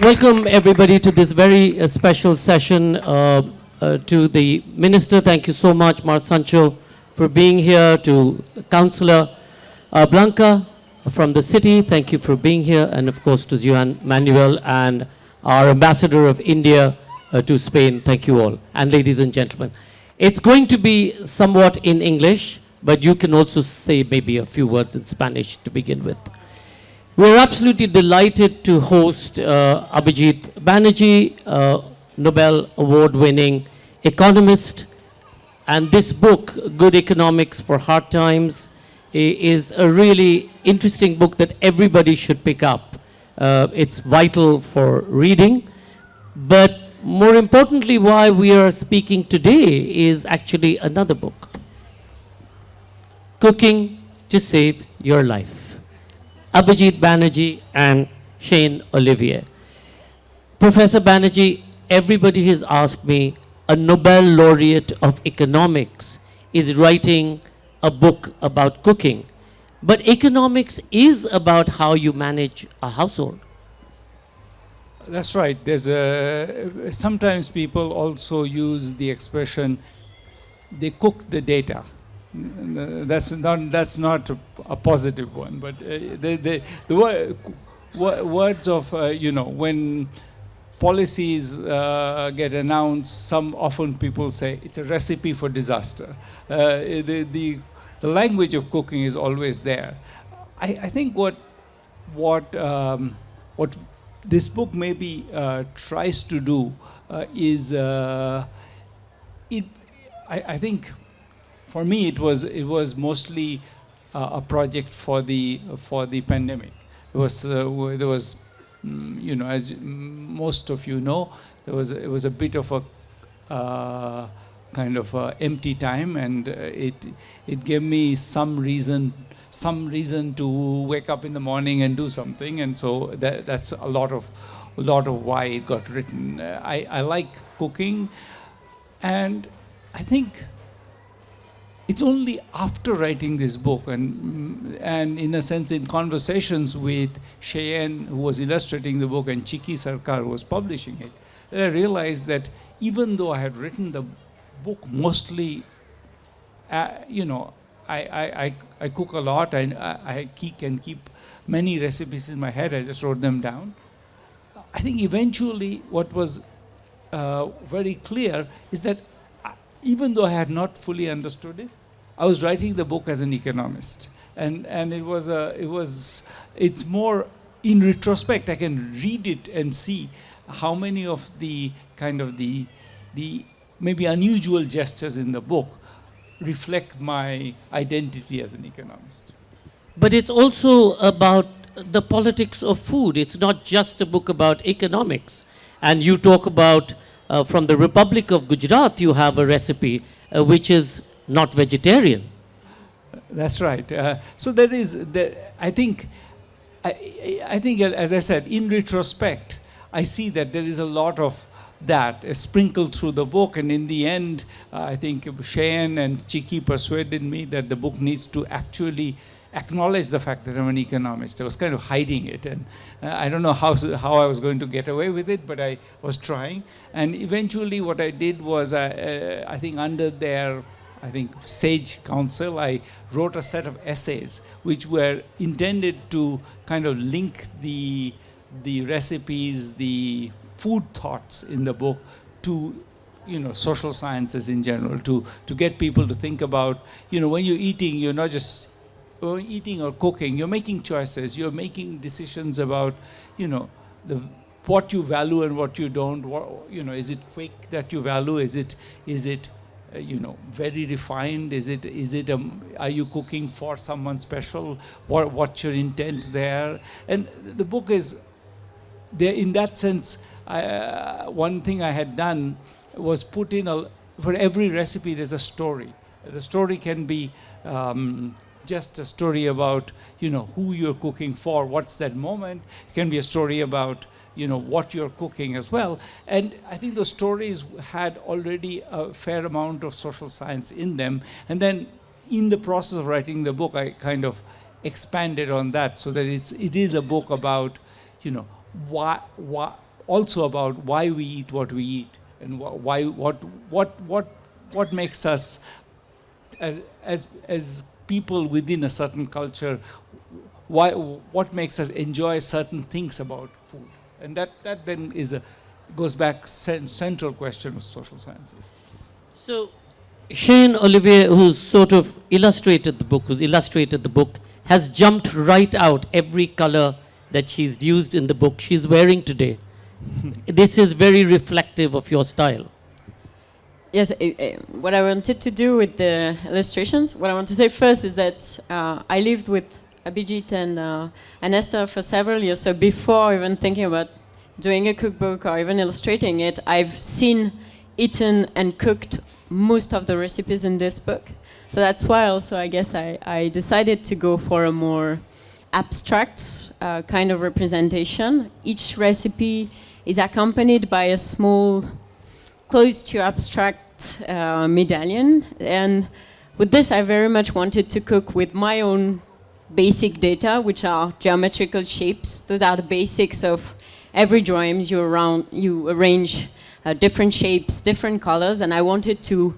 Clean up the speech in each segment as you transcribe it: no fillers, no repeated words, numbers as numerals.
Welcome everybody to this very special session. To the Minister, thank you so much, Mar Sancho, for being here. To Councillor Blanca from the city, thank you for being here. And of course to Juan Manuel and our Ambassador of India to Spain, thank you all. And ladies and gentlemen, it's going to be somewhat in English, but you can also say maybe a few words in Spanish to begin with. We're absolutely delighted to host Abhijit Banerjee, Nobel Award-winning economist. And this book, Good Economics for Hard Times, is a really interesting book that everybody should pick up. It's vital for reading. But more importantly, why we are speaking today is actually another book, Cooking to Save Your Life. Abhijit Banerjee and Cheyenne Olivier. Professor Banerjee, everybody has asked me, a Nobel laureate of economics is writing a book about cooking. But economics is about how you manage a household. That's right. Sometimes people also use the expression, they cook the data. That's not a positive one, but the words of when policies get announced, often people say it's a recipe for disaster. The language of cooking is always there. I think what this book maybe tries to do is I think. For me, it was mostly a project for the pandemic. It was as most of you know, it was a bit of a kind of empty time, and it gave me some reason to wake up in the morning and do something, and so that's a lot of why it got written. I like cooking, and I think. It's only after writing this book and in a sense in conversations with Cheyenne, who was illustrating the book, and Chiki Sarkar, who was publishing it, that I realized that even though I had written the book mostly, I cook a lot, and I can keep many recipes in my head. I just wrote them down. I think eventually what was very clear is that even though I had not fully understood it, I was writing the book as an economist, and it's more in retrospect. I can read it and see how many of the kind of the maybe unusual gestures in the book reflect my identity as an economist. But it's also about the politics of food. It's not just a book about economics. And you talk about from the Republic of Gujarat, you have a recipe which is not vegetarian. That's right. So there is, I think, as I said, in retrospect, I see that there is a lot of that sprinkled through the book, and in the end, I think Cheyenne and Chiki persuaded me that the book needs to actually acknowledge the fact that I'm an economist. I was kind of hiding it, and I don't know how I was going to get away with it, but I was trying. And eventually what I did was, I think under their sage counsel, I wrote a set of essays which were intended to kind of link the recipes, the food thoughts in the book to social sciences in general, to get people to think about, when you're eating, you're not just eating or cooking, you're making choices, you're making decisions about, what you value and what you don't. Is it quick that you value? Is it very refined? Are you cooking for someone special? What's your intent there? And the book is there in that sense. One thing I had done was put in for every recipe there's a story. The story can be just a story about who you're cooking for, what's that moment. It can be a story about what you're cooking as well. And I think the stories had already a fair amount of social science in them. And then in the process of writing the book, I kind of expanded on that so that it is a book about, also about why we eat what we eat, and why what makes us as people within a certain culture, what makes us enjoy certain things about food, and that then goes back central question of social sciences. So, Cheyenne Olivier, who's sort of illustrated the book, has jumped right out every color that she's used in the book she's wearing today. This is very reflective of your style. Yes, what I wanted to do with the illustrations, what I want to say first is that I lived with Abhijit and Esther for several years. So before even thinking about doing a cookbook or even illustrating it, I've seen, eaten, and cooked most of the recipes in this book. So that's why also I guess I decided to go for a more abstract kind of representation. Each recipe is accompanied by a small, close to abstract medallion. And with this, I very much wanted to cook with my own basic data, which are geometrical shapes. Those are the basics of every drawings. You arrange different shapes, different colors, and I wanted to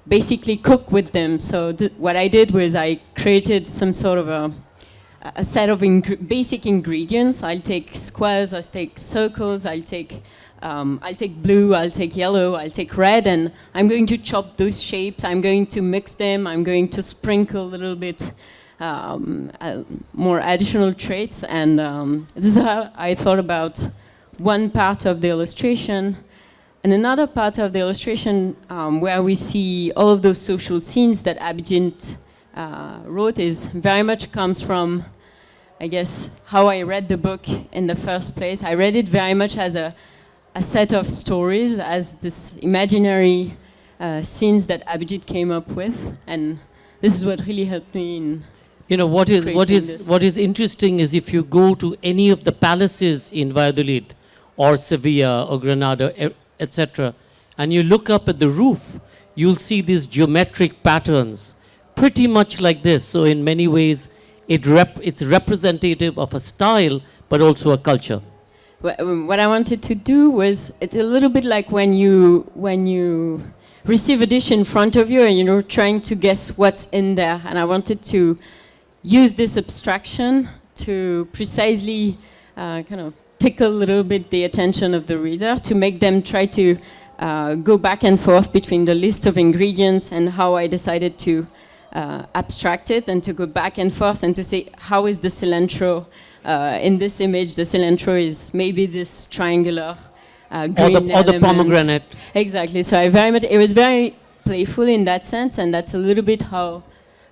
basically cook with them. So what I did was I created some sort of a set of basic ingredients. I'll take squares, I'll take circles, I'll take blue, I'll take yellow, I'll take red, and I'm going to chop those shapes. I'm going to mix them. I'm going to sprinkle a little bit more additional traits. And this is how I thought about one part of the illustration. And another part of the illustration where we see all of those social scenes that Abhijit wrote is very much comes from, I guess, how I read the book in the first place. I read it very much as a set of stories, as this imaginary scenes that Abhijit came up with, and this is what really helped me in. You know, what is interesting is if you go to any of the palaces in Valladolid or Sevilla or Granada, etc., and you look up at the roof, you'll see these geometric patterns, pretty much like this. So in many ways, it's representative of a style, but also a culture. What I wanted to do was, it's a little bit like when you receive a dish in front of you and you're trying to guess what's in there. And I wanted to use this abstraction to precisely kind of tickle a little bit the attention of the reader, to make them try to go back and forth between the list of ingredients and how I decided to abstract it, and to go back and forth and to say, how is the cilantro in this image? The cilantro is maybe this triangular green or the pomegranate. Exactly. So it was very playful in that sense, and that's a little bit how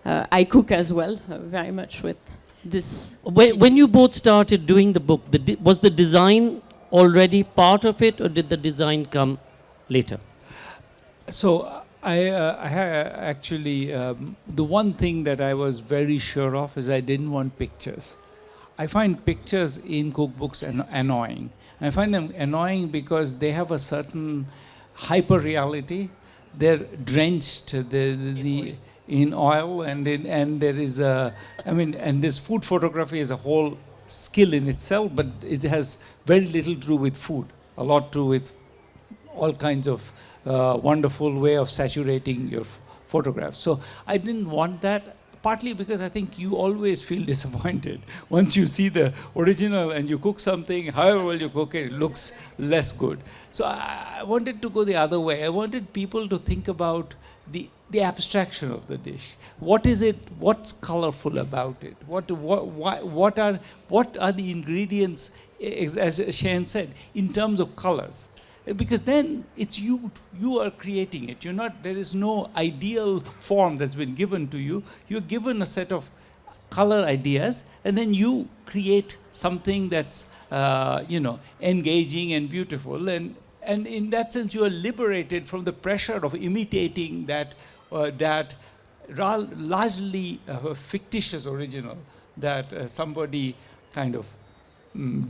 I cook as well, very much with this. When you both started doing the book, was the design already part of it, or did the design come later? So I actually, the one thing that I was very sure of is I didn't want pictures. I find pictures in cookbooks annoying. And I find them annoying because they have a certain hyper reality. They're drenched in oil, and there is and this food photography is a whole skill in itself, but it has very little to do with food, a lot to do with all kinds of wonderful way of saturating your photographs. So I didn't want that, partly because I think you always feel disappointed once you see the original and you cook something, however well you cook it, it looks less good. So I wanted to go the other way. I wanted people to think about the abstraction of the dish. What is it? What's colorful about it? What are the ingredients, as Cheyenne said, in terms of colors? Because then it's you are creating it. There is no ideal form that's been given to you. You're given a set of color ideas, and then you create something that's engaging and beautiful. And in that sense, you are liberated from the pressure of imitating that largely fictitious original that somebody kind of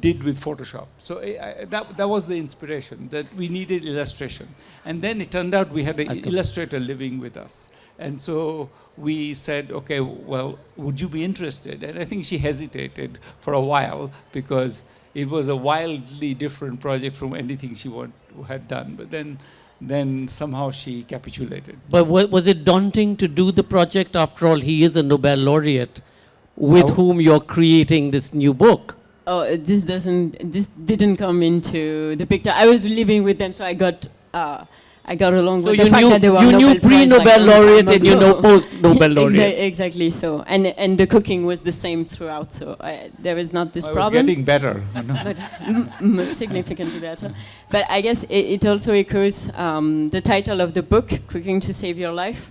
did with Photoshop. So that was the inspiration, that we needed illustration. And then it turned out we had an illustrator living with us. And so we said, okay, well, would you be interested? And I think she hesitated for a while because it was a wildly different project from anything she had done. But then somehow she capitulated. But was it daunting to do the project? After all, he is a Nobel laureate with whom you're creating this new book. Oh, this didn't come into the picture. I was living with them, so I got along with the fact that they were you Nobel knew Prize, pre-Nobel like, laureate and you know post-Nobel laureate. Exactly. So, and the cooking was the same throughout. So there is not this I problem. was getting better. But significantly better. But I guess it also echoes the title of the book, Cooking to Save Your Life,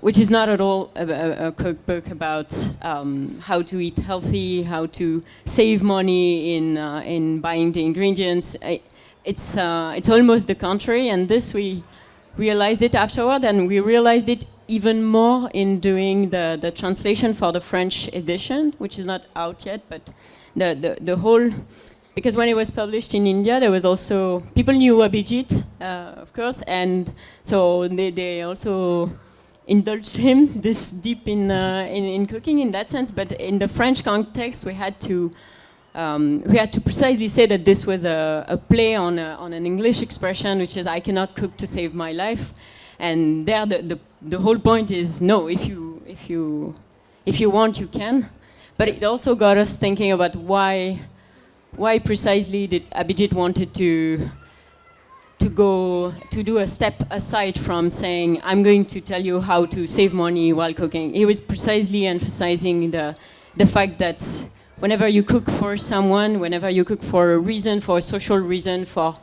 which is not at all a cookbook about how to eat healthy, how to save money in buying the ingredients. It's almost the contrary, and this we realized it afterward, and we realized it even more in doing the translation for the French edition, which is not out yet, but the whole, because when it was published in India, there was also, people knew Abhijit, of course, and so they also indulged him this deep in cooking in that sense, but in the French context, we had to precisely say that this was a play on an English expression, which is "I cannot cook to save my life," and there the whole point is no. If you want, you can. But it also got us thinking about why precisely did Abhijit wanted to do a step aside from saying I'm going to tell you how to save money while cooking. He was precisely emphasizing the fact that whenever you cook for someone, whenever you cook for a reason, for a social reason, for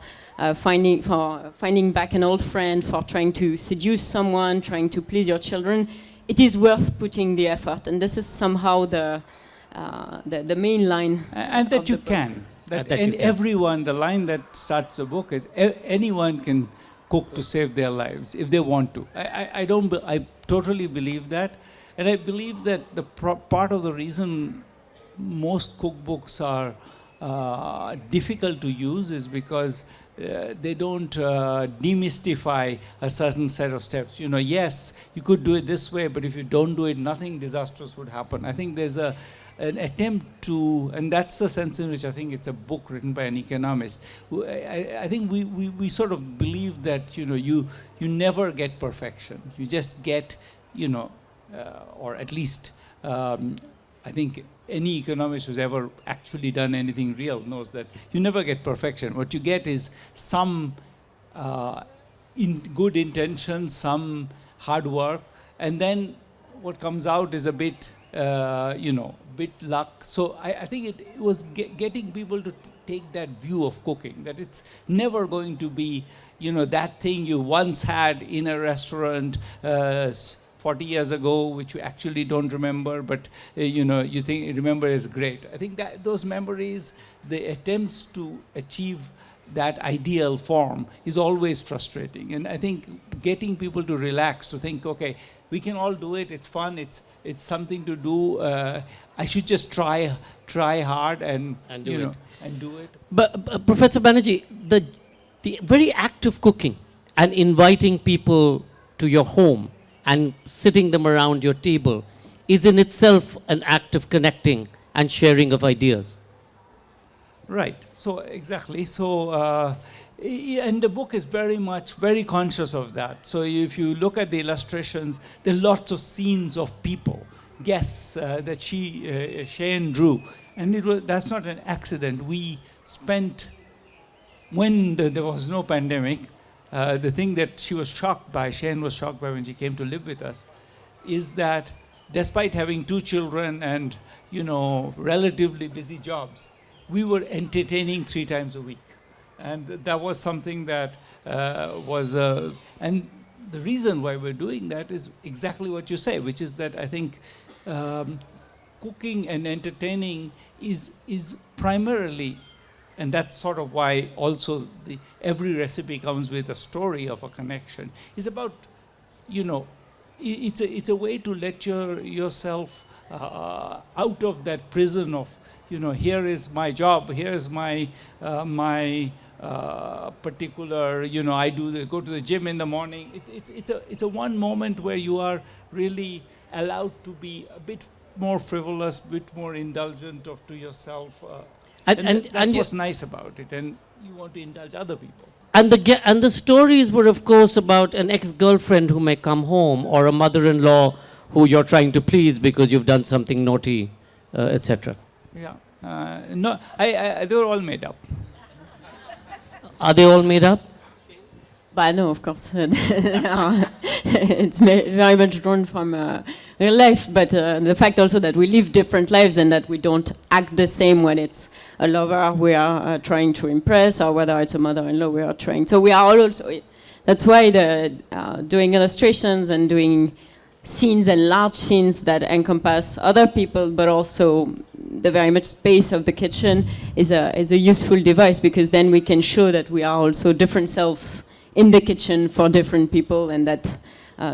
finding back an old friend, for trying to seduce someone, trying to please your children, it is worth putting the effort. And this is somehow the main line. And that you can. Everyone, the line that starts the book is anyone can cook to save their lives if they want to. I totally believe that. And I believe that the part of the reason most cookbooks are difficult to use is because they don't demystify a certain set of steps. You know, yes, you could do it this way, but if you don't do it, nothing disastrous would happen. I think there's an attempt to, and that's the sense in which I think it's a book written by an economist. I think we sort of believe that, you know, you never get perfection. You just get, you know, or at least I think any economist who's ever actually done anything real knows that you never get perfection. What you get is some good intentions, some hard work, and then what comes out is a bit, bit luck. So I think it was getting people to take that view of cooking, that it's never going to be, you know, that thing you once had in a restaurant 40 years ago, which you actually don't remember, but you think remember is great. I think that those memories, the attempts to achieve that ideal form is always frustrating. And I think getting people to relax, to think, okay, we can all do it. It's fun. It's something to do. I should just try hard and do it. But Professor Banerjee, the very act of cooking and inviting people to your home and sitting them around your table is in itself an act of connecting and sharing of ideas. Right. So exactly. So and the book is very conscious of that. So if you look at the illustrations, there are lots of scenes of people, guests that Cheyenne drew, and that's not an accident. We spent, when there was no pandemic, the thing that Cheyenne was shocked by when she came to live with us, is that despite having 2 children and, relatively busy jobs, we were entertaining 3 times a week. And that was something that and the reason why we're doing that is exactly what you say, which is that I think cooking and entertaining is primarily, and that's sort of why also every recipe comes with a story of a connection, is about, it's a way to let yourself out of that prison of, here is my job, here is my particular, I go to the gym in the morning. It's a one moment where you are really allowed to be a bit more frivolous, a bit more indulgent to yourself. That's what's nice about it, and you want to indulge other people. And the stories were, of course, about an ex-girlfriend who may come home, or a mother-in-law who you're trying to please because you've done something naughty, etc. Yeah. No, they were all made up. Are they all made up? But no, of course. It's very much drawn from real life, but the fact also that we live different lives and that we don't act the same when it's a lover we are trying to impress, or whether it's a mother-in-law we are trying. So we are all also, that's why doing illustrations and doing scenes and large scenes that encompass other people, but also the very much space of the kitchen is a useful device, because then we can show that we are also different selves in the kitchen for different people, and that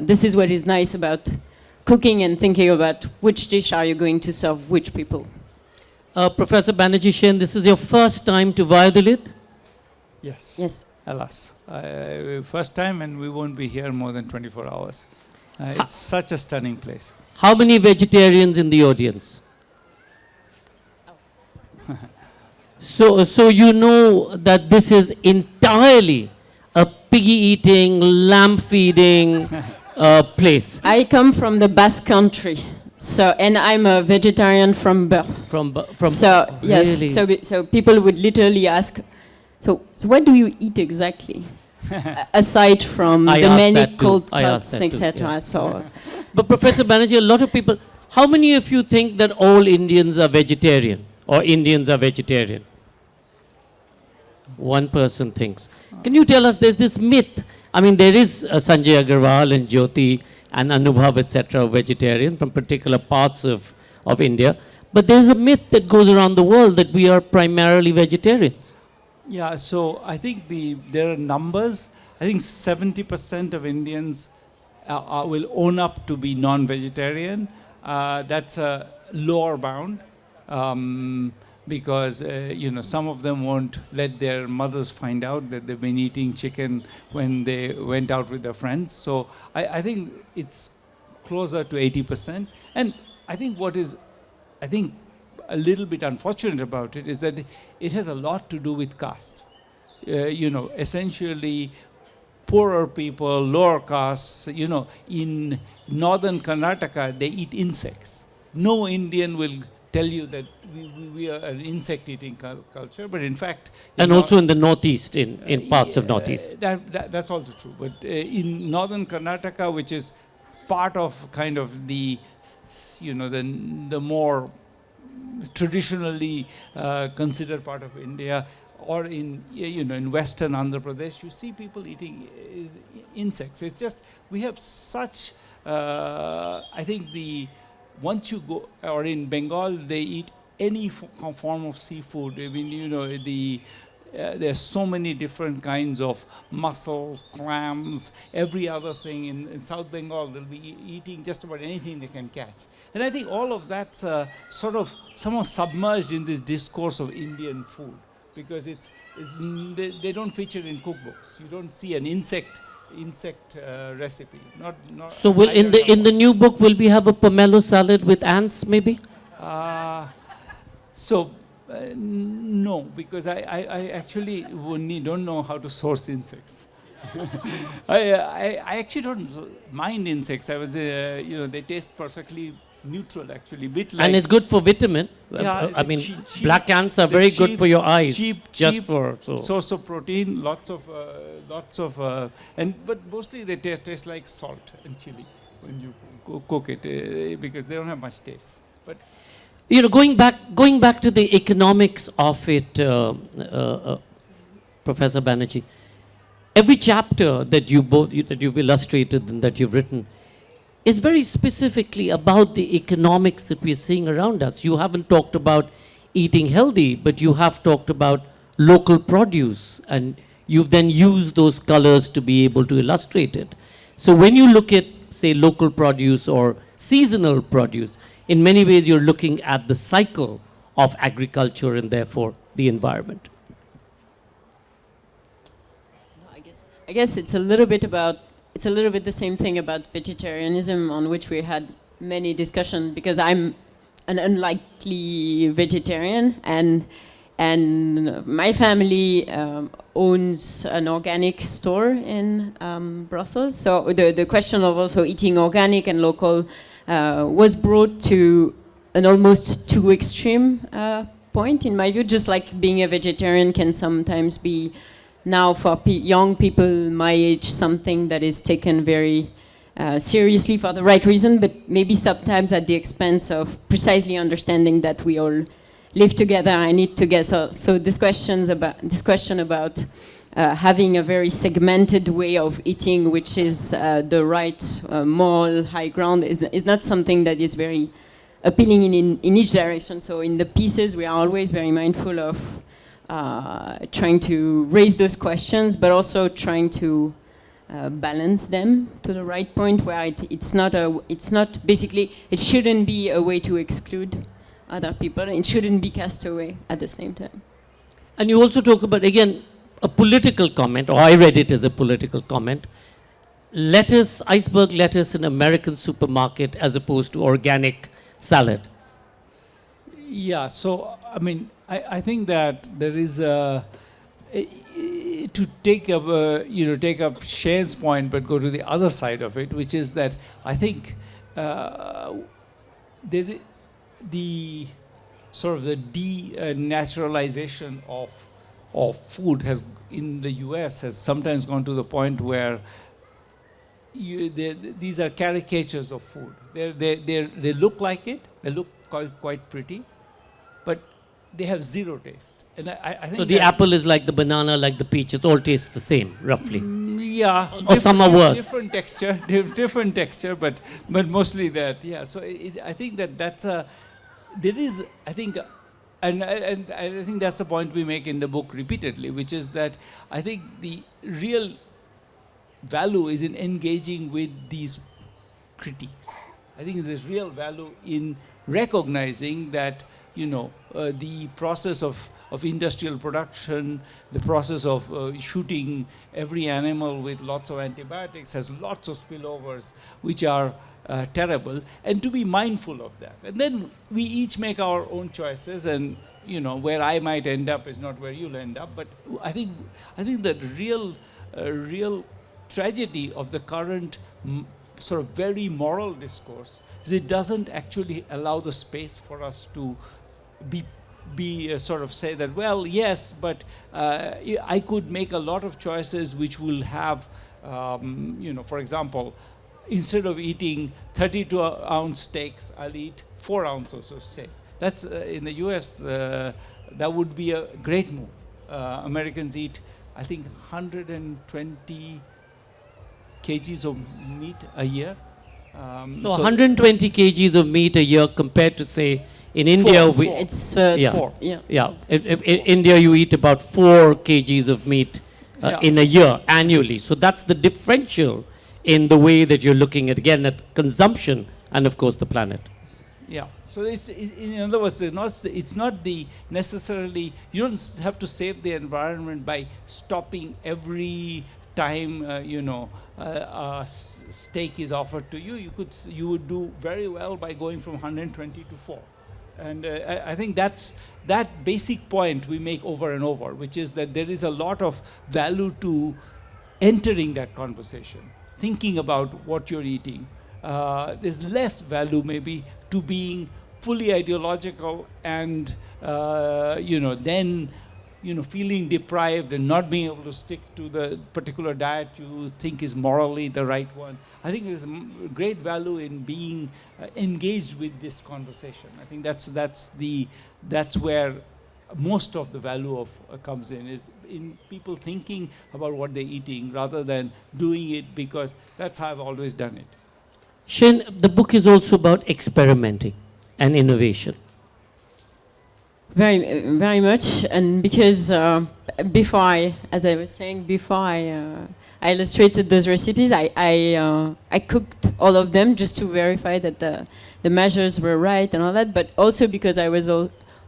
this is what is nice about cooking and thinking about which dish are you going to serve which people. Professor Banerjee, Shane, this is your first time to Valladolid? Yes. Yes. Alas. First time, and we won't be here more than 24 hours. It's such a stunning place. How many vegetarians in the audience? So you know that this is entirely a piggy-eating, lamb-feeding place. I come from the Basque country, and I'm a vegetarian from birth. From So yes, really? so people would literally ask, so what do you eat exactly? Aside from I the asked many that too. cold I cuts, asked that too, etc. yeah. So But Professor Banerjee, a lot of people, how many of you think that all Indians are vegetarian, or Indians are vegetarian? One person thinks. Can you tell us, there's this myth, I mean, there is Sanjay Agarwal and Jyoti and Anubhav, etc., vegetarian from particular parts of India, but there's a myth that goes around the world that we are primarily vegetarians. Yeah, so I think there are numbers. I think 70% of Indians will own up to be non-vegetarian. That's a lower bound, because some of them won't let their mothers find out that they've been eating chicken when they went out with their friends. So I think it's closer to 80%. And I think what is, a little bit unfortunate about it is that it has a lot to do with caste. Essentially, poorer people, lower castes, in northern Karnataka, they eat insects. No Indian will tell you that we are an insect-eating culture, but in fact... And also in the northeast, in parts of northeast. That's also true. But in northern Karnataka, which is part of kind of the more traditionally considered part of India, or in western Andhra Pradesh, you see people eating insects. It's just, we have such, once you go, or in Bengal, they eat any form of seafood. I mean, there's so many different kinds of mussels, clams, every other thing. In South Bengal, they'll be eating just about anything they can catch. And I think all of that's sort of somehow submerged in this discourse of Indian food, because they don't feature in cookbooks. You don't see an insect recipe. Not So in the new book, will we have a pomelo salad with ants, maybe? No, because I actually don't know how to source insects. I actually don't mind insects. They taste perfectly neutral, actually. Bit like, and it's good for vitamin. Yeah, I mean, black ants are very good for your eyes. Cheap source of protein, lots of, but mostly they taste like salt and chili when you cook it, because they don't have much taste. But going back to the economics of it, Professor Banerjee, every chapter that you've illustrated and that you've written is very specifically about the economics that we're seeing around us. You haven't talked about eating healthy, but you have talked about local produce, and you've then used those colors to be able to illustrate it. So when you look at, say, local produce or seasonal produce, in many ways you're looking at the cycle of agriculture and therefore the environment. I guess it's a little bit the same thing about vegetarianism, on which we had many discussions, because I'm an unlikely vegetarian, and And my family owns an organic store in Brussels. So the question of also eating organic and local was brought to an almost too extreme point, in my view. Just like being a vegetarian can sometimes be now for young people my age something that is taken very seriously for the right reason, but maybe sometimes at the expense of precisely understanding that we all live together and eat together. So this question about having a very segmented way of eating, which is the right moral high ground, is not something that is very appealing in each direction. So in the pieces, we are always very mindful of trying to raise those questions, but also trying to balance them to the right point where it's not basically, it shouldn't be a way to exclude other people. It shouldn't be cast away at the same time. And you also talk about, again, a political comment, or I read it as a political comment. Lettuce, iceberg lettuce in American supermarket as opposed to organic salad. Yeah, so I mean, I think that there is a to take up take up Cheyenne's point, but go to the other side of it, which is that I think the sort of the denaturalization of food has in the U.S. has sometimes gone to the point where these are caricatures of food. They look like it. They look quite pretty, but they have zero taste. And I think so the apple is like the banana, like the peach. It all tastes the same, roughly. Yeah, or some are worse. Different texture, but mostly that. Yeah. So I think that's a. There is, I think, and I think that's the point we make in the book repeatedly, which is that I think the real value is in engaging with these critiques. I think there's real value in recognizing that the process of industrial production, the process of shooting every animal with lots of antibiotics has lots of spillovers which are terrible, and to be mindful of that. And then we each make our own choices, and where I might end up is not where you'll end up. But I think the real tragedy of the current sort of very moral discourse is it doesn't actually allow the space for us to be sort of say that, well, yes, but I could make a lot of choices which will have, for example, instead of eating 32-ounce steaks, I'll eat 4 ounces of steak. That's in the US, that would be a great move. Americans eat, I think, 120 kgs of meat a year. So 120 kgs of meat a year compared to, say, in India, it's 4. Yeah. In India, you eat about 4 kgs of meat in a year annually. So that's the differential in the way that you're looking at, again, at consumption and, of course, the planet. Yeah. So in other words, it's not the necessarily, you don't have to save the environment by stopping every time a steak is offered to you. You would do very well by going from 120 to 4. And I think that basic point we make over and over, which is that there is a lot of value to entering that conversation, thinking about what you're eating. There's less value maybe to being fully ideological and then feeling deprived and not being able to stick to the particular diet you think is morally the right one. I think there's great value in being engaged with this conversation. I think that's where most of the value comes in, is in people thinking about what they're eating rather than doing it because that's how I've always done it. Cheyenne, the book is also about experimenting and innovation. Very, very much, and because before I illustrated those recipes, I cooked all of them just to verify that the measures were right and all that, but also because I was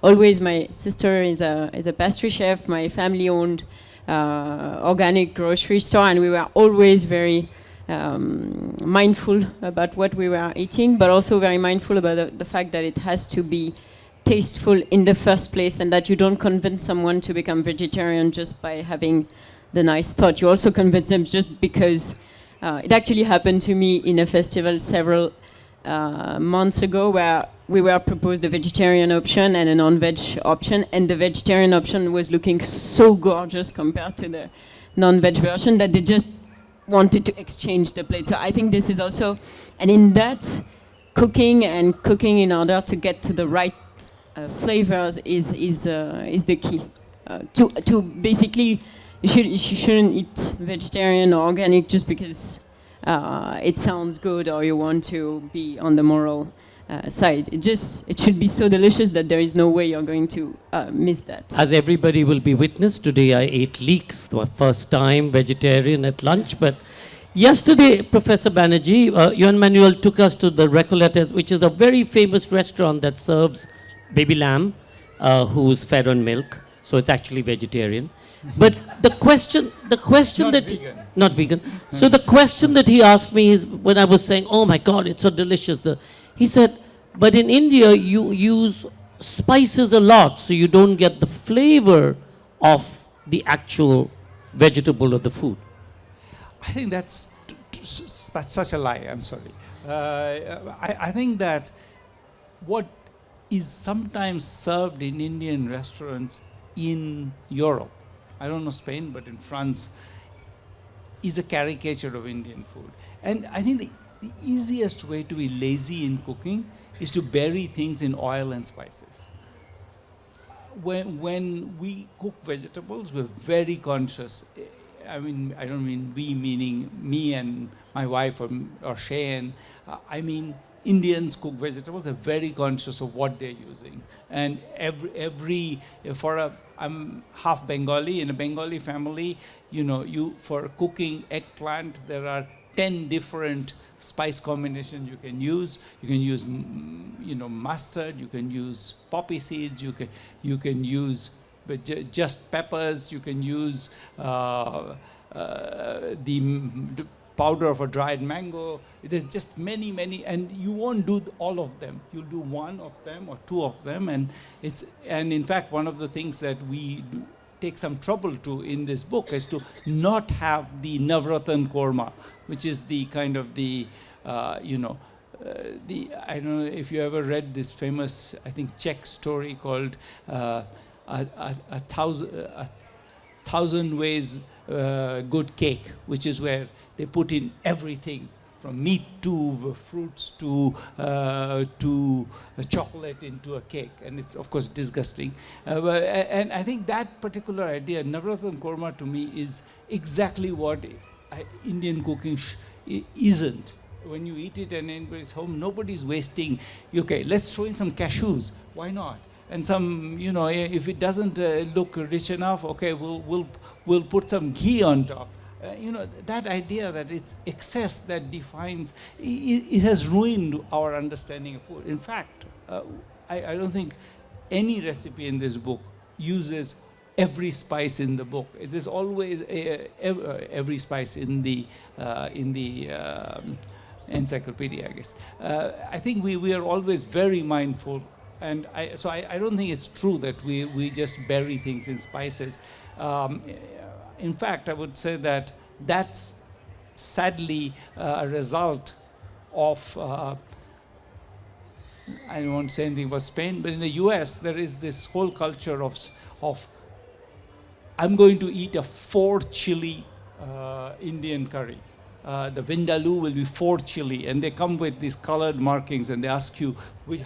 always, my sister is a pastry chef, my family owned organic grocery store, and we were always very mindful about what we were eating, but also very mindful about the fact that it has to be tasteful in the first place, and that you don't convince someone to become vegetarian just by having the nice thought. You also convince them just because it actually happened to me in a festival several months ago, where we were proposed a vegetarian option and a non-veg option, and the vegetarian option was looking so gorgeous compared to the non-veg version that they just wanted to exchange the plate. So I think this is also, and in that, cooking in order to get to the right flavors is the key. To basically, you shouldn't eat vegetarian or organic just because it sounds good or you want to be on the moral side. It should be so delicious that there is no way you're going to miss that. As everybody will be witness, today I ate leeks, the first time vegetarian at lunch. But yesterday, Professor Banerjee, you and Manuel took us to the Recoletas, which is a very famous restaurant that serves baby lamb who's fed on milk. So it's actually vegetarian. But the question Not that vegan. not vegan. So the question that he asked me is, when I was saying, "Oh my God, it's so delicious," he said, "But in India you use spices a lot, so you don't get the flavor of the actual vegetable or the food." I think that's such a lie. I'm sorry. I think that what is sometimes served in Indian restaurants in Europe, I don't know Spain, but in France, is a caricature of Indian food. And I think the easiest way to be lazy in cooking is to bury things in oil and spices. When we cook vegetables, we're very conscious. I mean, I don't mean we, meaning me and my wife or Cheyenne. I mean, Indians cook vegetables, are very conscious of what they're using. And I'm half Bengali. In a Bengali family, for cooking eggplant, there are 10 different spice combinations you can use. You can use, mustard. You can use poppy seeds. You can use just peppers. You can use the powder of a dried mango. There's just many, and you won't do all of them. You'll do one of them or two of them, and in fact, one of the things that we take some trouble to in this book is to not have the Navratan korma, which is the kind of I don't know if you ever read this famous, I think, Czech story called a thousand ways good cake, which is where they put in everything from meat to fruits to chocolate into a cake, and it's of course disgusting. And I think that particular idea, Navratan korma, to me is exactly what Indian cooking isn't. When you eat it in anybody's home, nobody's wasting. Okay, let's throw in some cashews. Why not? And some, if it doesn't look rich enough, okay, we'll put some ghee on top. That idea that it's excess that defines, it has ruined our understanding of food. In fact, I don't think any recipe in this book uses every spice in the book. It is always every spice in the encyclopedia, I guess. I think we are always very mindful, and so I don't think it's true that we just bury things in spices. In fact, I would say that that's sadly a result of, I don't want to say anything about Spain, but in the US, there is this whole culture of I'm going to eat a 4-chili Indian curry. The vindaloo will be 4 chili, and they come with these colored markings, and they ask you,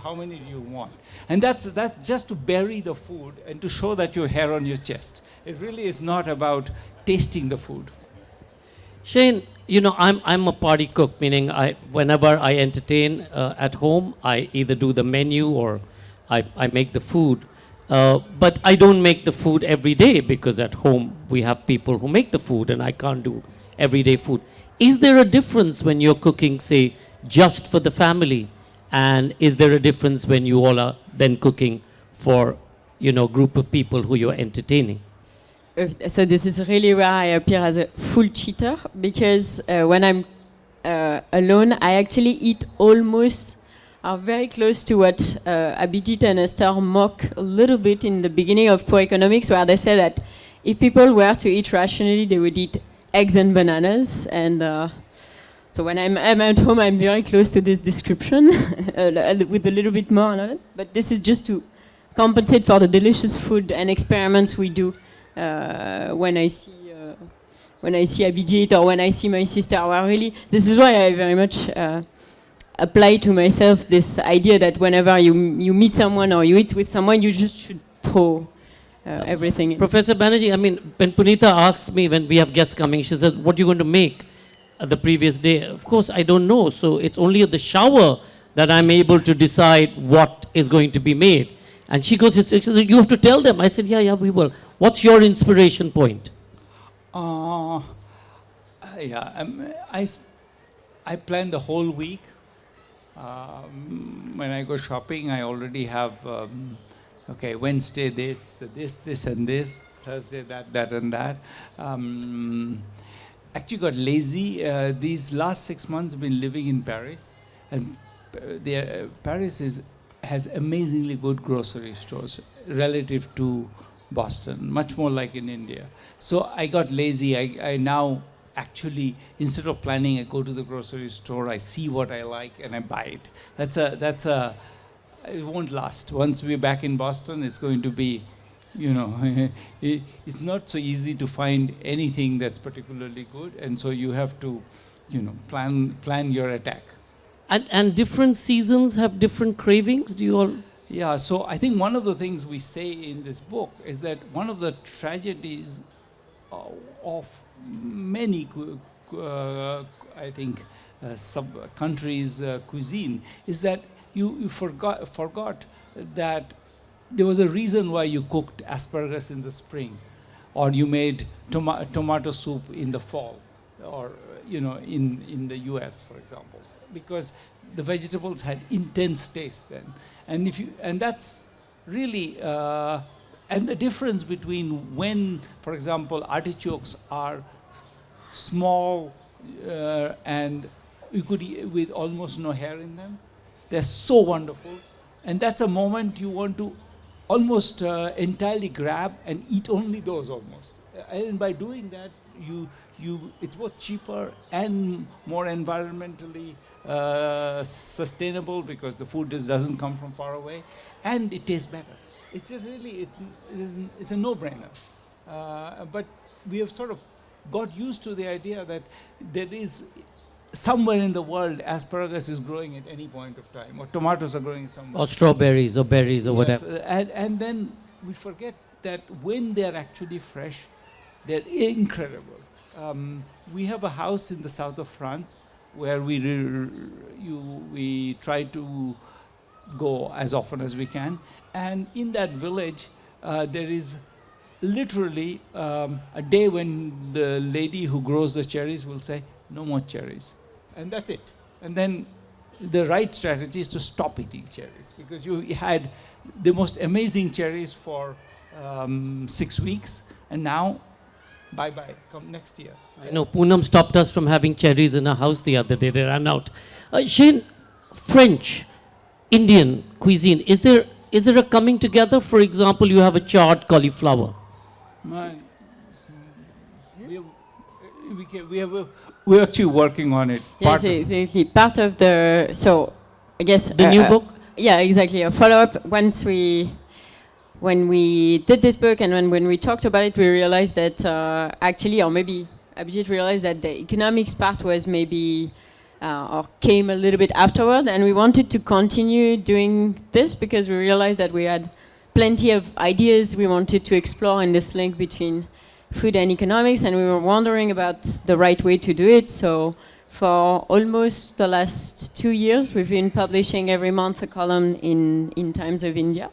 how many do you want? And that's just to bury the food and to show that you have hair on your chest. It really is not about tasting the food. Shane, I'm a party cook, meaning whenever I entertain at home, I either do the menu or I make the food. But I don't make the food every day, because at home we have people who make the food and I can't do everyday food. Is there a difference when you're cooking, say, just for the family? And is there a difference when you all are then cooking for, group of people who you're entertaining? So this is really where I appear as a full cheater, because when I'm alone, I actually eat almost are very close to what Abhijit and Esther mock a little bit in the beginning of Poor Economics, where they say that if people were to eat rationally, they would eat eggs and bananas. And so when I'm at home, I'm very close to this description with a little bit more on it. But this is just to compensate for the delicious food and experiments we do when I see Abhijit or when I see my sister. Well, really, this is why I very much apply to myself this idea that whenever you meet someone or you eat with someone, you just should throw everything in. Professor Banerjee, I mean, when Punita asks me when we have guests coming, she says, what are you going to make the previous day? Of course, I don't know. So it's only at the shower that I'm able to decide what is going to be made. And she goes, you have to tell them. I said, yeah, we will. What's your inspiration point? I plan the whole week. When I go shopping, I already have, Wednesday this, and this, Thursday that, and that. Actually got lazy. These last 6 months I've been living in Paris, and Paris has amazingly good grocery stores relative to Boston, much more like in India. So I got lazy. I now actually, instead of planning, I go to the grocery store, I see what I like, and I buy it. It won't last. Once we're back in Boston, it's going to be, it's not so easy to find anything that's particularly good, and so you have to, plan your attack. And different seasons have different cravings? Do you all? Yeah, so I think one of the things we say in this book is that one of the tragedies of many, countries' cuisine is that you forgot that there was a reason why you cooked asparagus in the spring, or you made tomato soup in the fall, or in the US, for example, because the vegetables had intense taste then, and that's really. And the difference between when, for example, artichokes are small and you could eat with almost no hair in them, they're so wonderful. And that's a moment you want to almost entirely grab and eat only those almost. And by doing that, it's both cheaper and more environmentally sustainable because the food doesn't come from far away, and it tastes better. It's just really, it's a no-brainer. But we have sort of got used to the idea that there is somewhere in the world asparagus is growing at any point of time, or tomatoes are growing somewhere. Or strawberries or berries or whatever. And then we forget that when they're actually fresh, they're incredible. We have a house in the south of France where we try to go as often as we can. And in that village, there is literally a day when the lady who grows the cherries will say, no more cherries. And that's it. And then the right strategy is to stop eating cherries, because you had the most amazing cherries for 6 weeks, and now, bye-bye, come next year. I know, Poonam stopped us from having cherries in our house the other day. They ran out. Cheyenne, French, Indian cuisine, is there a coming together? For example, you have a charred cauliflower. We're actually working on it. Yes, exactly. Part of so I guess the new book. Yeah, exactly. A follow-up. When we did this book and when we talked about it, we realized that actually, or maybe Abhijit realized that the economics part was maybe or came a little bit afterward, and we wanted to continue doing this because we realized that we had plenty of ideas we wanted to explore in this link between food and economics, and we were wondering about the right way to do it. So for almost the last 2 years, we've been publishing every month a column in Times of India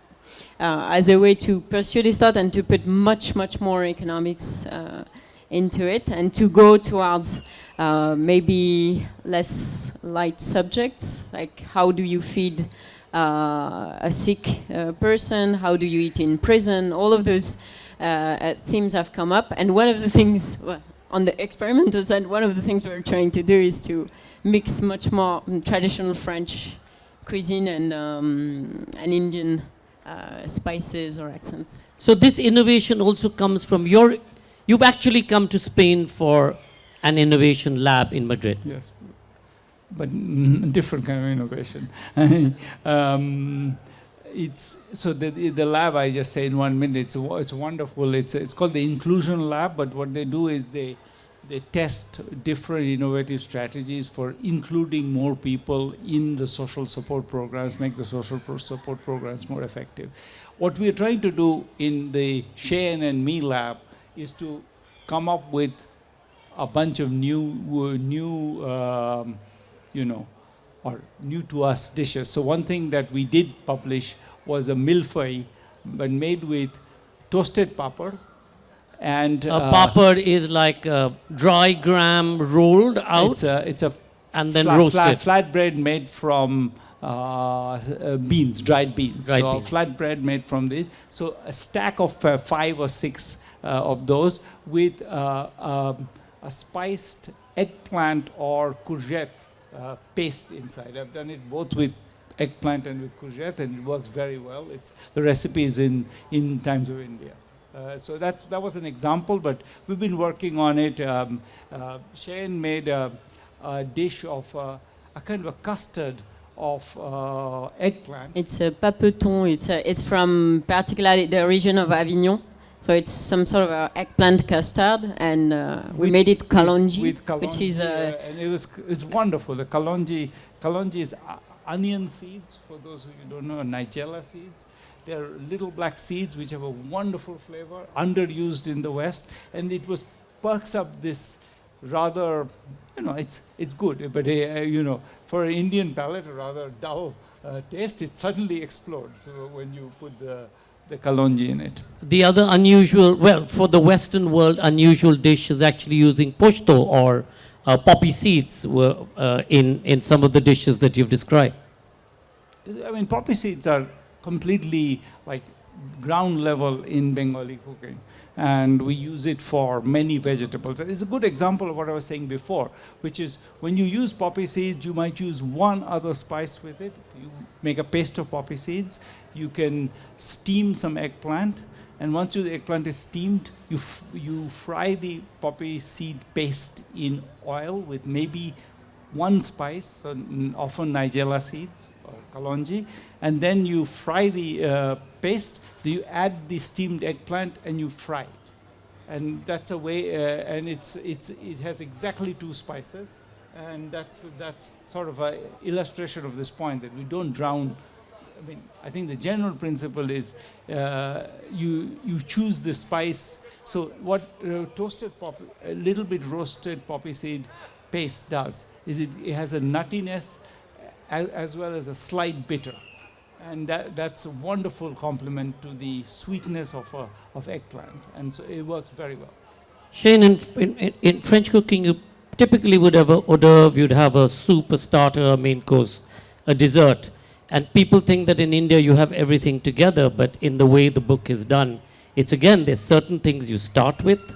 as a way to pursue this thought and to put much, much more economics into it, and to go towards maybe less light subjects, like how do you feed a sick person, how do you eat in prison, all of those themes have come up. And one of the things, on the experimental side, one of the things we're trying to do is to mix much more traditional French cuisine and Indian spices or accents. So this innovation also comes from you've actually come to Spain for an innovation lab in Madrid. Yes, but different kind of innovation. It's so the lab, I just say in 1 minute, it's wonderful. It's called the Inclusion Lab, but what they do is they test different innovative strategies for including more people in the social support programs, make the social support programs more effective. What we're trying to do in the Cheyenne and Me lab is to come up with a bunch of new or new to us dishes. So one thing that we did publish was a millefeuille, but made with toasted papad. And Papad is like dry gram rolled out it's a and then roasted. Flatbread made from beans, dried beans. Dried so beans. flatbread made from this. So a stack of 5 or 6 of those with a spiced eggplant or courgette paste inside. I've done it both with eggplant and with courgette, and it works very well. The recipe is in Times of India. So that was an example, but we've been working on it. Cheyenne made a dish of a kind of a custard of eggplant. It's a papeton. It's from particularly the region of Avignon. So it's some sort of a eggplant custard, and we made it kalonji, with kalonji, which is and it's wonderful. The kalonji is onion seeds, for those who you don't know, Nigella seeds. They're little black seeds which have a wonderful flavor, underused in the West, and it perks up this rather, it's good, but for an Indian palate, a rather dull taste, it suddenly explodes when you put the kalonji in it. The other unusual, well, for the Western world, unusual dish is actually using posto or poppy seeds in some of the dishes that you've described. I mean, poppy seeds are completely like ground level in Bengali cooking, and we use it for many vegetables. It's a good example of what I was saying before, which is when you use poppy seeds, you might use one other spice with it. You make a paste of poppy seeds. You can steam some eggplant, and once the eggplant is steamed, you fry the poppy seed paste in oil with maybe one spice, so often Nigella seeds or kalonji, and then you fry the paste. You add the steamed eggplant and you fry it, and that's a way. And it has exactly 2 spices, and that's sort of an illustration of this point that we don't drown. I mean, I think the general principle is you choose the spice. So what a little bit roasted poppy seed paste does is it has a nuttiness as well as a slight bitter, and that's a wonderful complement to the sweetness of eggplant, and so it works very well. Shane, in French cooking, you typically would have a hors d'oeuvre, you'd have a soup, a starter, a main course, a dessert. And people think that in India you have everything together, but in the way the book is done, it's again, there's certain things you start with,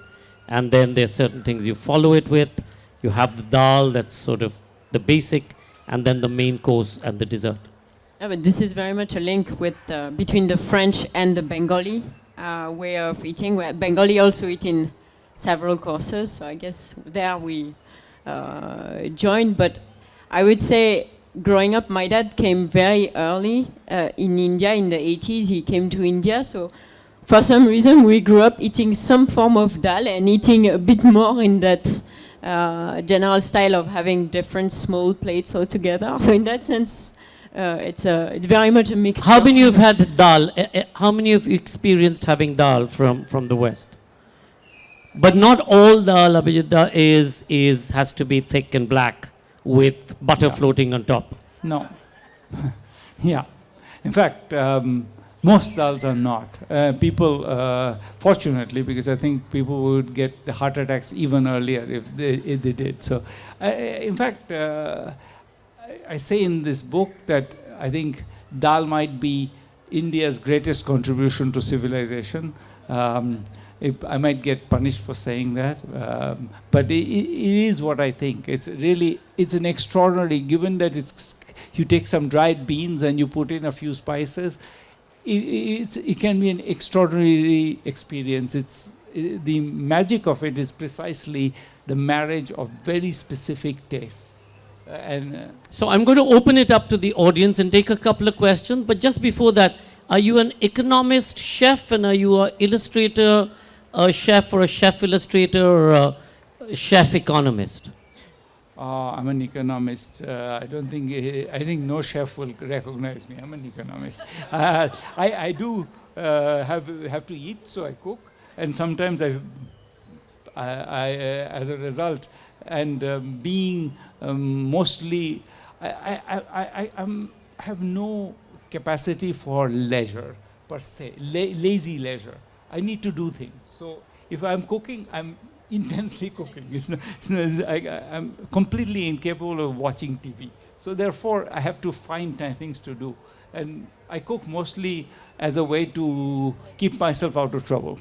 and then there's certain things you follow it with. You have the dal, that's sort of the basic, and then the main course and the dessert. Yeah, but this is very much a link with between the French and the Bengali way of eating. Where Bengali also eat in several courses, so I guess there we joined. But I would say, growing up, my dad came very early in India in the 80s. He came to India, so for some reason we grew up eating some form of dal and eating a bit more in that general style of having different small plates all together. So in that sense, it's very much a mixture. How many of you have had dal? How many of you experienced having dal from the West? But not all dal, Abhijit, has to be thick and black with butter floating on top. No. Yeah. In fact, most dals are not. People, fortunately, because I think people would get the heart attacks even earlier if they did. So, in fact, I say in this book that I think dal might be India's greatest contribution to civilization. I might get punished for saying that, but it is what I think. It's an extraordinary, given that it's you take some dried beans and you put in a few spices. It can be an extraordinary experience. The magic of it is precisely the marriage of very specific tastes. So I'm going to open it up to the audience and take a couple of questions. But just before that, are you an economist chef, and are you an illustrator, a chef, or a chef illustrator, or a chef economist? I'm an economist. I don't think, I think no chef will recognize me. I'm an economist. I do have to eat, so I cook. And sometimes I as a result, and being mostly, I have no capacity for leisure, per se, lazy leisure. I need to do things. So if I'm cooking, I'm intensely cooking. I'm completely incapable of watching TV. So therefore, I have to find things to do. And I cook mostly as a way to keep myself out of trouble.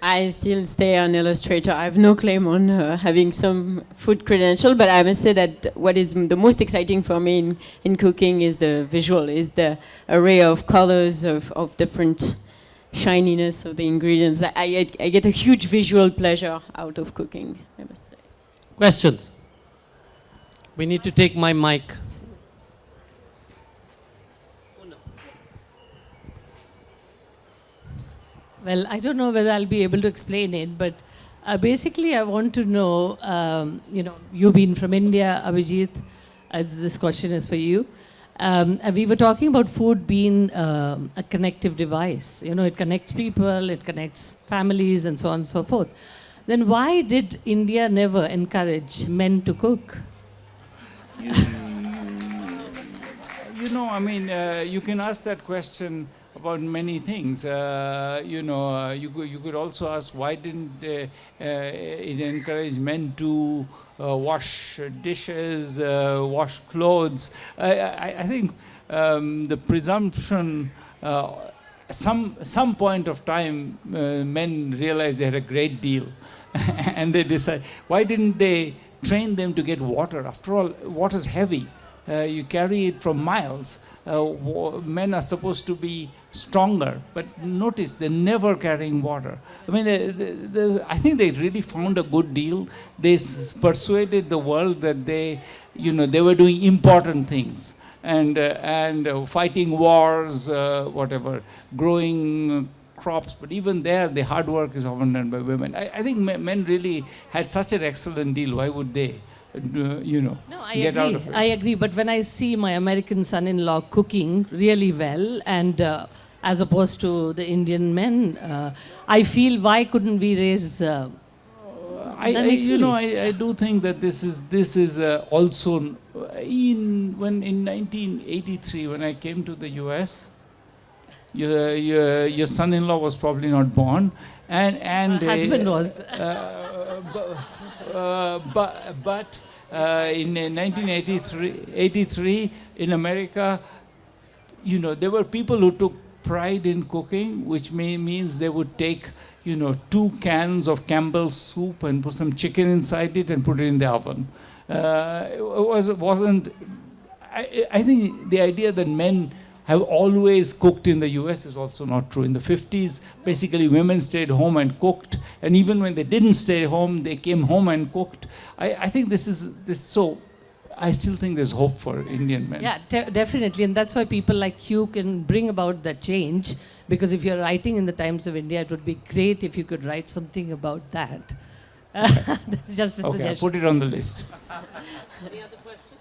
I still stay an illustrator. I have no claim on having some food credential, but I must say that what is the most exciting for me in cooking is the visual, is the array of colors, of different shininess of the ingredients. I get a huge visual pleasure out of cooking, I must say. Questions? We need to take my mic. Well, I don't know whether I'll be able to explain it, but basically I want to know, you've been from India, Abhijit, this question is for you. And we were talking about food being a connective device. It connects people, it connects families, and so on and so forth. Then why did India never encourage men to cook? You can ask that question about many things. You could also ask, why didn't it encourage men to wash dishes, wash clothes? I think the presumption, some point of time, men realized they had a great deal, and they decide, why didn't they train them to get water? After all, water's heavy. You carry it from miles. Men are supposed to be stronger, but notice they're never carrying water. I mean, I think they really found a good deal. They persuaded the world that they were doing important things, and fighting wars, whatever, growing crops. But even there, the hard work is often done by women. I think men really had such an excellent deal. Why would they? No, I get agree. out of it. I agree. But when I see my American son-in-law cooking really well, and as opposed to the Indian men, I feel, why couldn't we raise? I do think that this is also in 1983, when I came to the U.S. Your son-in-law was probably not born, and My husband was. But in 1983 in America, there were people who took pride in cooking, which means they would take 2 cans of Campbell's soup and put some chicken inside it and put it in the oven. I think the idea that men have always cooked in the US is also not true. In the 50s, basically women stayed home and cooked, and even when they didn't stay home, they came home and cooked. I think so I still think there's hope for Indian men. Yeah, definitely, and that's why people like you can bring about that change, because if you're writing in the Times of India, it would be great if you could write something about that. That's just a suggestion. Okay, I'll put it on the list. Any other question?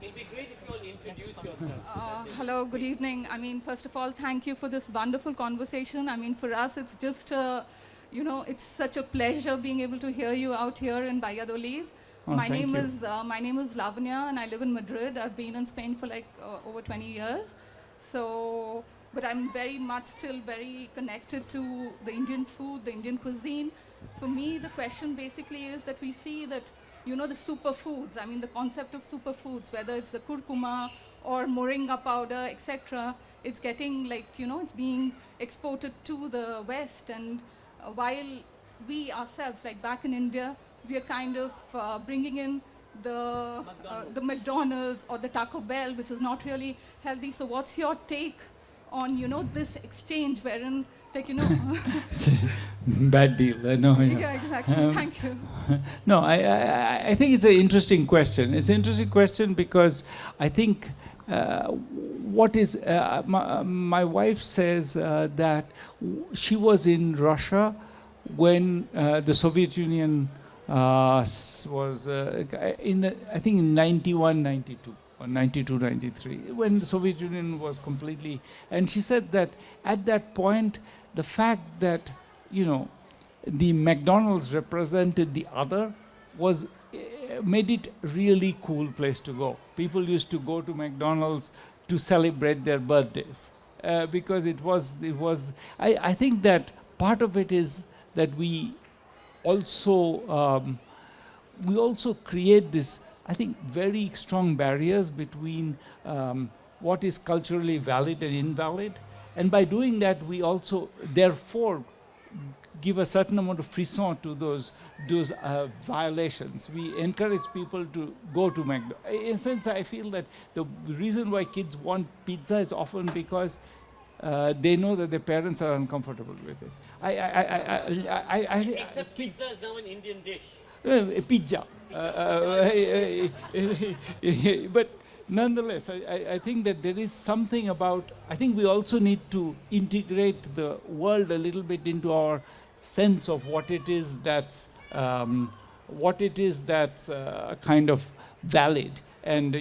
It'll be great if you all introduce yourself. Hello, good evening. First of all, thank you for this wonderful conversation. For us, it's just, it's such a pleasure being able to hear you out here in Valladolid. My name is Lavanya, and I live in Madrid. I've been in Spain for over 20 years. But I'm very much still very connected to the Indian food, the Indian cuisine. For me, the question basically is that we see that, the superfoods, the concept of superfoods, whether it's the curcuma or moringa powder, etc., it's getting it's being exported to the West. And while we ourselves, back in India, we are kind of bringing in the McDonald's or the Taco Bell, which is not really healthy. So what's your take on, this exchange wherein, It's a bad deal. I know. Yeah. Yeah, exactly. Thank you. No, I think it's an interesting question. It's an interesting question because I think what is my wife says that she was in Russia when the Soviet Union was I think in 91, 92 or 92, 93, when the Soviet Union was completely, and she said that at that point the fact that the McDonald's represented the other was made it really cool place to go. People used to go to McDonald's to celebrate their birthdays because it was. I think that part of it is that we also create this, I think, very strong barriers between what is culturally valid and invalid, and by doing that we also therefore give a certain amount of frisson to those violations. We encourage people to go to McDonald's. In a sense, I feel that the reason why kids want pizza is often because they know that their parents are uncomfortable with it. Except pizza is now an Indian dish. Pizza. But nonetheless, I think that there is something about, I think we also need to integrate the world a little bit into our sense of what it is that's kind of valid. And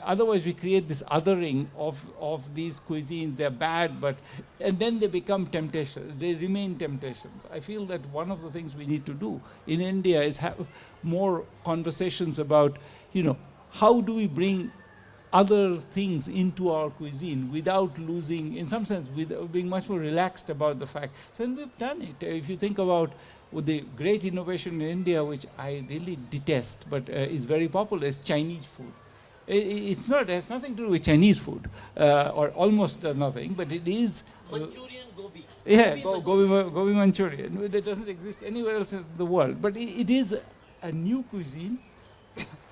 otherwise we create this othering of these cuisines. They're bad, and then they become temptations. They remain temptations. I feel that one of the things we need to do in India is have more conversations about, how do we bring other things into our cuisine without losing, in some sense, without being much more relaxed about the fact. So, and we've done it. If you think about the great innovation in India, which I really detest, but is very popular, is Chinese food. It has nothing to do with Chinese food, or almost nothing, but it is Manchurian gobi. Yeah, gobi Manchurian. That doesn't exist anywhere else in the world. But it is a new cuisine.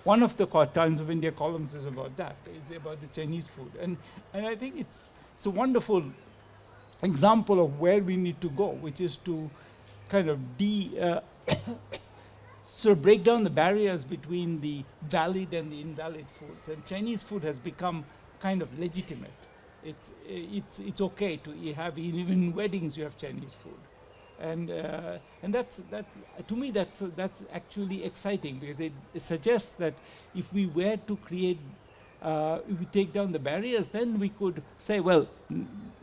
One of the Times of India columns is about that. It's about the Chinese food. And I think it's a wonderful example of where we need to go, which is to kind of sort of break down the barriers between the valid and the invalid foods. And Chinese food has become kind of legitimate. It's okay to have, even in weddings you have Chinese food. And that's to me that's actually exciting, because it suggests that if we were to create, if we take down the barriers, then we could say, well,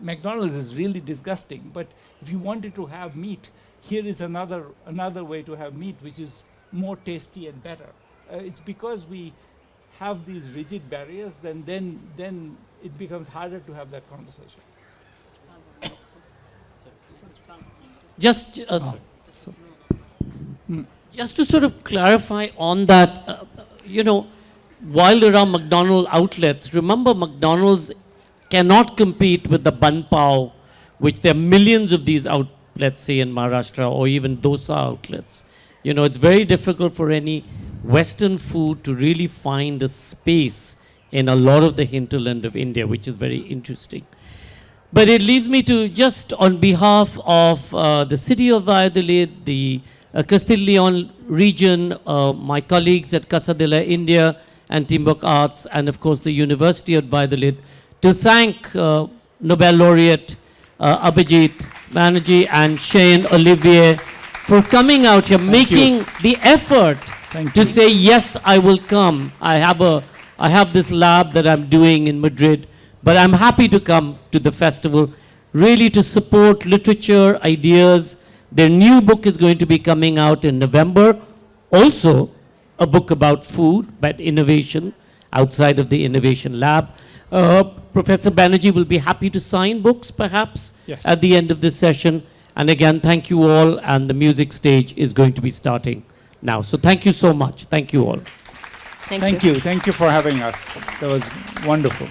McDonald's is really disgusting, but if you wanted to have meat, here is another way to have meat, which is more tasty and better. It's because we have these rigid barriers, then it becomes harder to have that conversation. Just to sort of clarify on that, while there are McDonald's outlets, remember McDonald's cannot compete with the bun pav, which there are millions of these outlets, say in Maharashtra, or even dosa outlets. It's very difficult for any Western food to really find a space in a lot of the hinterland of India, which is very interesting. But it leads me to, just on behalf of the city of Valladolid, the Castile-Leon region, my colleagues at Casa de la India and Timbuk Arts, and of course the University of Valladolid, to thank Nobel laureate Abhijit Banerjee and Cheyenne Olivier for coming out here, making the effort to say, yes, I will come. I have this lab that I'm doing in Madrid, but I'm happy to come to the festival, really to support literature, ideas. Their new book is going to be coming out in November. Also, a book about food, about innovation, outside of the Innovation Lab. Professor Banerjee will be happy to sign books, perhaps, at the end of this session. And again, thank you all, and the music stage is going to be starting now. So thank you so much. Thank you all. Thank you. Thank you for having us. That was wonderful.